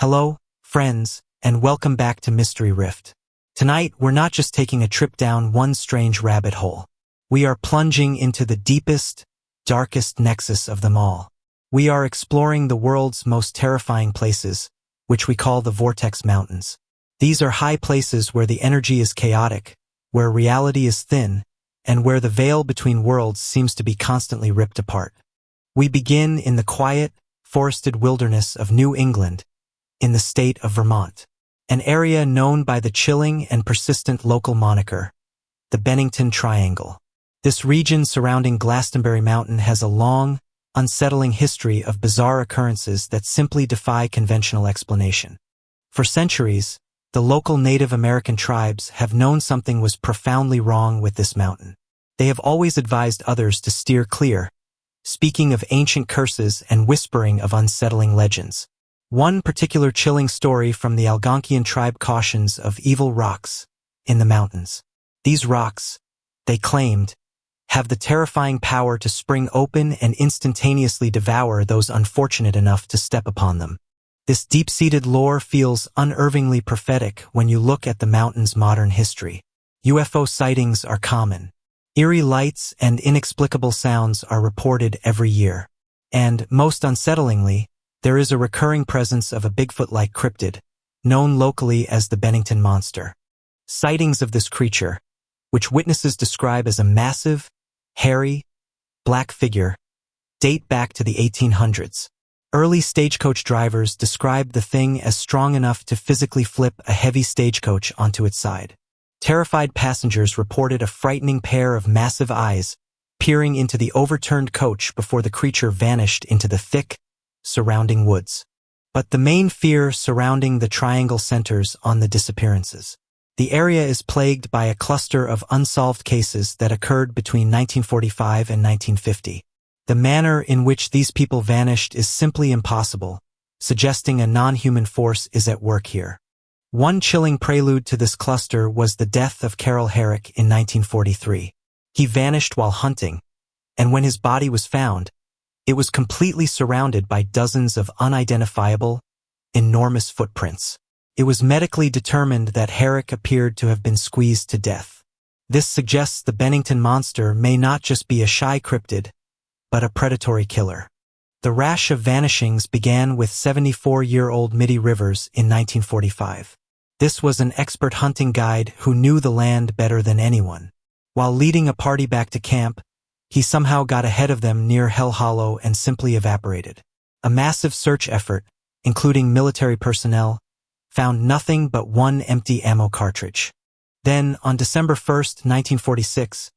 Hello, friends, and welcome back to Mystery Rift. Tonight, we're not just taking a trip down one strange rabbit hole. We are plunging into the deepest, darkest nexus of them all. We are exploring the world's most terrifying places, which we call the Vortex Mountains. These are high places where the energy is chaotic, where reality is thin, and where the veil between worlds seems to be constantly ripped apart. We begin in the quiet, forested wilderness of New England, in the state of Vermont, an area known by the chilling and persistent local moniker, the Bennington Triangle. This region surrounding Glastonbury Mountain has a long, unsettling history of bizarre occurrences that simply defy conventional explanation. For centuries, the local Native American tribes have known something was profoundly wrong with this mountain. They have always advised others to steer clear, speaking of ancient curses and whispering of unsettling legends. One particular chilling story from the Algonquian tribe cautions of evil rocks in the mountains. These rocks, they claimed, have the terrifying power to spring open and instantaneously devour those unfortunate enough to step upon them. This deep-seated lore feels unervingly prophetic when you look at the mountain's modern history. UFO sightings are common. Eerie lights and inexplicable sounds are reported every year. And, most unsettlingly, there is a recurring presence of a Bigfoot-like cryptid, known locally as the Bennington Monster. Sightings of this creature, which witnesses describe as a massive, hairy, black figure, date back to the 1800s. Early stagecoach drivers described the thing as strong enough to physically flip a heavy stagecoach onto its side. Terrified passengers reported a frightening pair of massive eyes peering into the overturned coach before the creature vanished into the thick, surrounding woods. But the main fear surrounding the triangle centers on the disappearances. The area is plagued by a cluster of unsolved cases that occurred between 1945 and 1950. The manner in which these people vanished is simply impossible, suggesting a non-human force is at work here. One chilling prelude to this cluster was the death of Carol Herrick in 1943. He vanished while hunting, and when his body was found, it was completely surrounded by dozens of unidentifiable, enormous footprints. It was medically determined that Herrick appeared to have been squeezed to death. This suggests the Bennington Monster may not just be a shy cryptid, but a predatory killer. The rash of vanishings began with 74-year-old Mitty Rivers in 1945. This was an expert hunting guide who knew the land better than anyone. While leading a party back to camp, he somehow got ahead of them near Hell Hollow and simply evaporated. A massive search effort, including military personnel, found nothing but one empty ammo cartridge. Then, on December 1, 1946,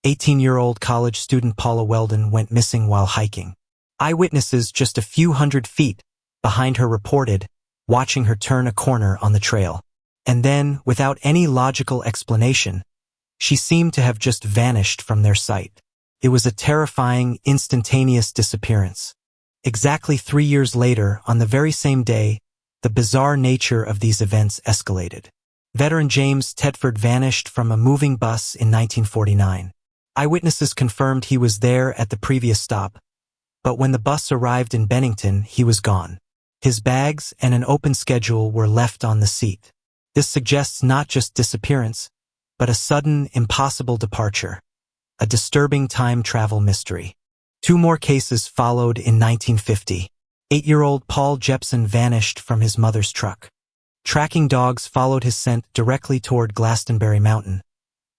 18-year-old college student Paula Weldon went missing while hiking. Eyewitnesses just a few hundred feet behind her reported watching her turn a corner on the trail. And then, without any logical explanation, she seemed to have just vanished from their sight. It was a terrifying, instantaneous disappearance. Exactly 3 years later, on the very same day, the bizarre nature of these events escalated. Veteran James Tedford vanished from a moving bus in 1949. Eyewitnesses confirmed he was there at the previous stop, but when the bus arrived in Bennington, he was gone. His bags and an open schedule were left on the seat. This suggests not just disappearance, but a sudden, impossible departure. A disturbing time travel mystery. 2 more cases followed in 1950. 8-year-old Paul Jepson vanished from his mother's truck. Tracking dogs followed his scent directly toward Glastonbury Mountain,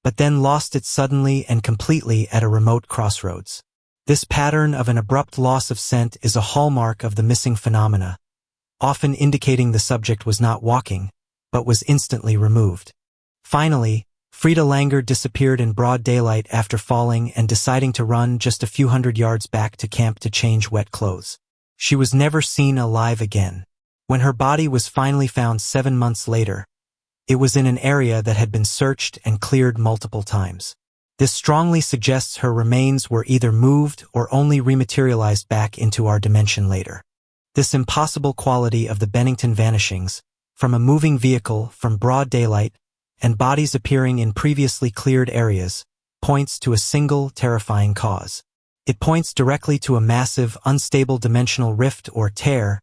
but then lost it suddenly and completely at a remote crossroads. This pattern of an abrupt loss of scent is a hallmark of the missing phenomena, often indicating the subject was not walking, but was instantly removed. Finally, Frida Langer disappeared in broad daylight after falling and deciding to run just a few hundred yards back to camp to change wet clothes. She was never seen alive again. When her body was finally found 7 months later, it was in an area that had been searched and cleared multiple times. This strongly suggests her remains were either moved or only rematerialized back into our dimension later. This impossible quality of the Bennington vanishings, from a moving vehicle, from broad daylight, and bodies appearing in previously cleared areas, points to a single terrifying cause. It points directly to a massive, unstable dimensional rift or tear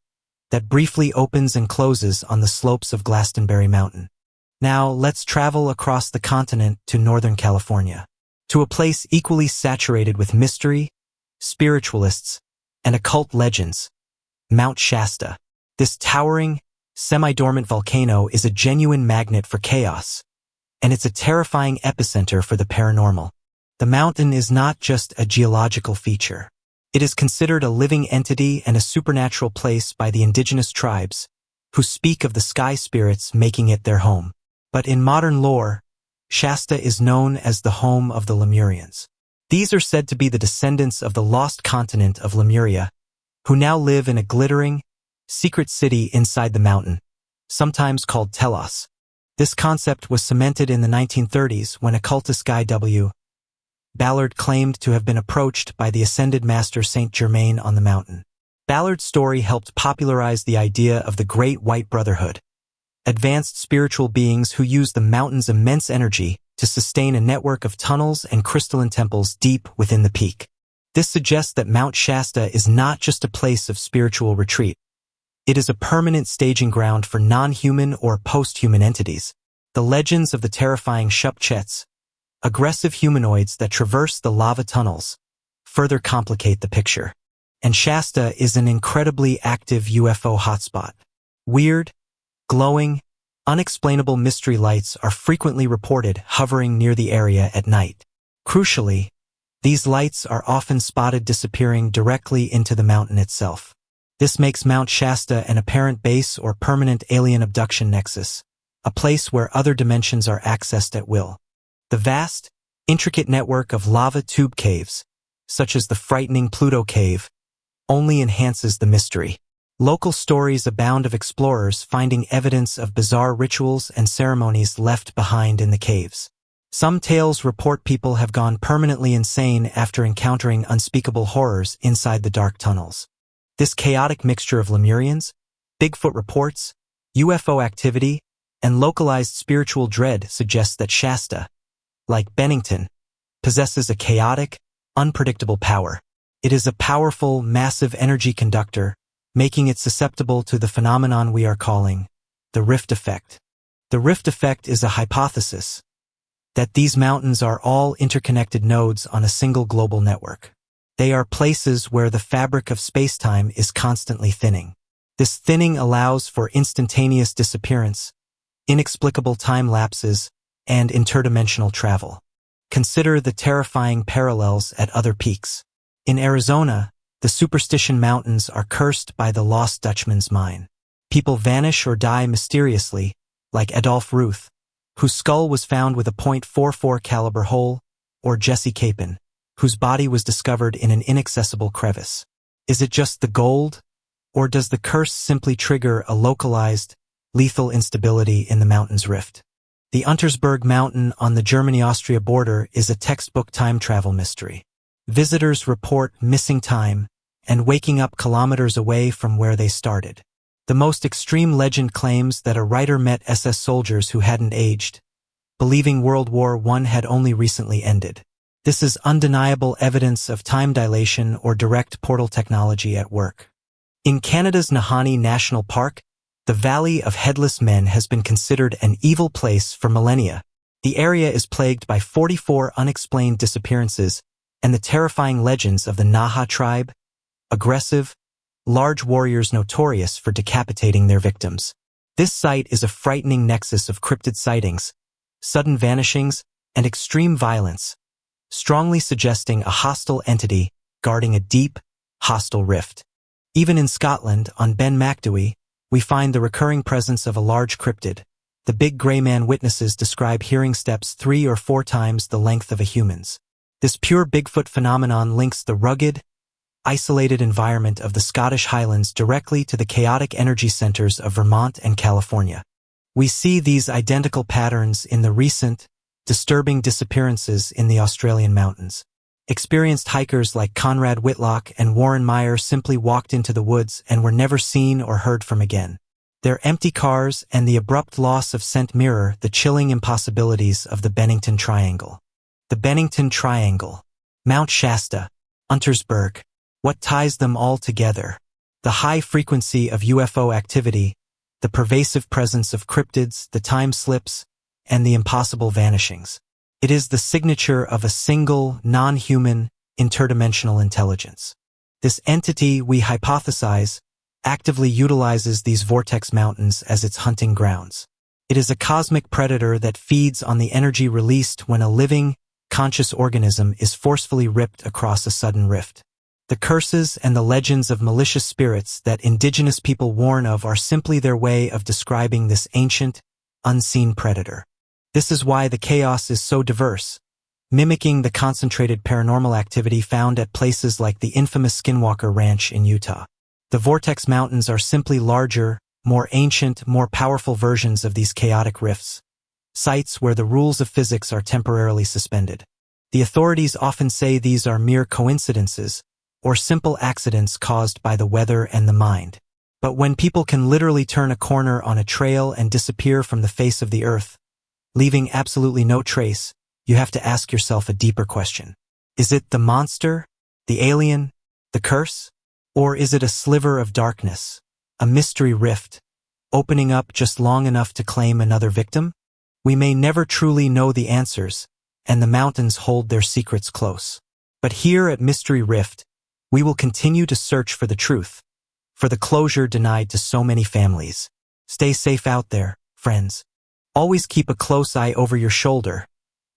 that briefly opens and closes on the slopes of Glastonbury Mountain. Now, let's travel across the continent to Northern California, to a place equally saturated with mystery, spiritualists, and occult legends, Mount Shasta. This towering, semi-dormant volcano is a genuine magnet for chaos, and it's a terrifying epicenter for the paranormal. The mountain is not just a geological feature. It is considered a living entity and a supernatural place by the indigenous tribes, who speak of the sky spirits making it their home. But in modern lore, Shasta is known as the home of the Lemurians. These are said to be the descendants of the lost continent of Lemuria, who now live in a glittering, secret city inside the mountain, sometimes called Telos. This concept was cemented in the 1930s when occultist Guy W. Ballard claimed to have been approached by the ascended master Saint Germain on the mountain. Ballard's story helped popularize the idea of the Great White Brotherhood, advanced spiritual beings who use the mountain's immense energy to sustain a network of tunnels and crystalline temples deep within the peak. This suggests that Mount Shasta is not just a place of spiritual retreat. It is a permanent staging ground for non-human or post-human entities. The legends of the terrifying Shupchets, aggressive humanoids that traverse the lava tunnels, further complicate the picture. And Shasta is an incredibly active UFO hotspot. Weird, glowing, unexplainable mystery lights are frequently reported hovering near the area at night. Crucially, these lights are often spotted disappearing directly into the mountain itself. This makes Mount Shasta an apparent base or permanent alien abduction nexus, a place where other dimensions are accessed at will. The vast, intricate network of lava tube caves, such as the frightening Pluto Cave, only enhances the mystery. Local stories abound of explorers finding evidence of bizarre rituals and ceremonies left behind in the caves. Some tales report people have gone permanently insane after encountering unspeakable horrors inside the dark tunnels. This chaotic mixture of Lemurians, Bigfoot reports, UFO activity, and localized spiritual dread suggests that Shasta, like Bennington, possesses a chaotic, unpredictable power. It is a powerful, massive energy conductor, making it susceptible to the phenomenon we are calling the rift effect. The rift effect is a hypothesis that these mountains are all interconnected nodes on a single global network. They are places where the fabric of space-time is constantly thinning. This thinning allows for instantaneous disappearance, inexplicable time lapses, and interdimensional travel. Consider the terrifying parallels at other peaks. In Arizona, the Superstition Mountains are cursed by the lost Dutchman's mine. People vanish or die mysteriously, like Adolph Ruth, whose skull was found with a .44 caliber hole, or Jesse Capon, whose body was discovered in an inaccessible crevice. Is it just the gold, or does the curse simply trigger a localized, lethal instability in the mountain's rift? The Untersberg Mountain on the Germany-Austria border is a textbook time travel mystery. Visitors report missing time and waking up kilometers away from where they started. The most extreme legend claims that a writer met SS soldiers who hadn't aged, believing World War I had only recently ended. This is undeniable evidence of time dilation or direct portal technology at work. In Canada's Nahanni National Park, the Valley of Headless Men has been considered an evil place for millennia. The area is plagued by 44 unexplained disappearances and the terrifying legends of the Naha tribe, aggressive, large warriors notorious for decapitating their victims. This site is a frightening nexus of cryptid sightings, sudden vanishings, and extreme violence, strongly suggesting a hostile entity guarding a deep, hostile rift. Even in Scotland, on Ben Macdui, we find the recurring presence of a large cryptid. The big gray man witnesses describe hearing steps 3 or 4 times the length of a human's. This pure Bigfoot phenomenon links the rugged, isolated environment of the Scottish Highlands directly to the chaotic energy centers of Vermont and California. We see these identical patterns in the recent, disturbing disappearances in the Australian mountains. Experienced hikers like Conrad Whitlock and Warren Meyer simply walked into the woods and were never seen or heard from again. Their empty cars and the abrupt loss of scent mirror the chilling impossibilities of the Bennington Triangle. The Bennington Triangle, Mount Shasta, Untersberg. What ties them all together? The high frequency of UFO activity, the pervasive presence of cryptids, the time slips, and the impossible vanishings. It is the signature of a single, non-human, interdimensional intelligence. This entity, we hypothesize, actively utilizes these vortex mountains as its hunting grounds. It is a cosmic predator that feeds on the energy released when a living, conscious organism is forcefully ripped across a sudden rift. The curses and the legends of malicious spirits that indigenous people warn of are simply their way of describing this ancient, unseen predator. This is why the chaos is so diverse, mimicking the concentrated paranormal activity found at places like the infamous Skinwalker Ranch in Utah. The Vortex Mountains are simply larger, more ancient, more powerful versions of these chaotic rifts, sites where the rules of physics are temporarily suspended. The authorities often say these are mere coincidences, or simple accidents caused by the weather and the mind. But when people can literally turn a corner on a trail and disappear from the face of the earth, leaving absolutely no trace, you have to ask yourself a deeper question. Is it the monster, the alien, the curse? Or is it a sliver of darkness, a mystery rift, opening up just long enough to claim another victim? We may never truly know the answers, and the mountains hold their secrets close. But here at Mystery Rift, we will continue to search for the truth, for the closure denied to so many families. Stay safe out there, friends. Always keep a close eye over your shoulder,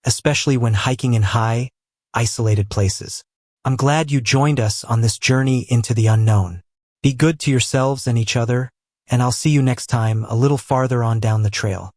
especially when hiking in high, isolated places. I'm glad you joined us on this journey into the unknown. Be good to yourselves and each other, and I'll see you next time a little farther on down the trail.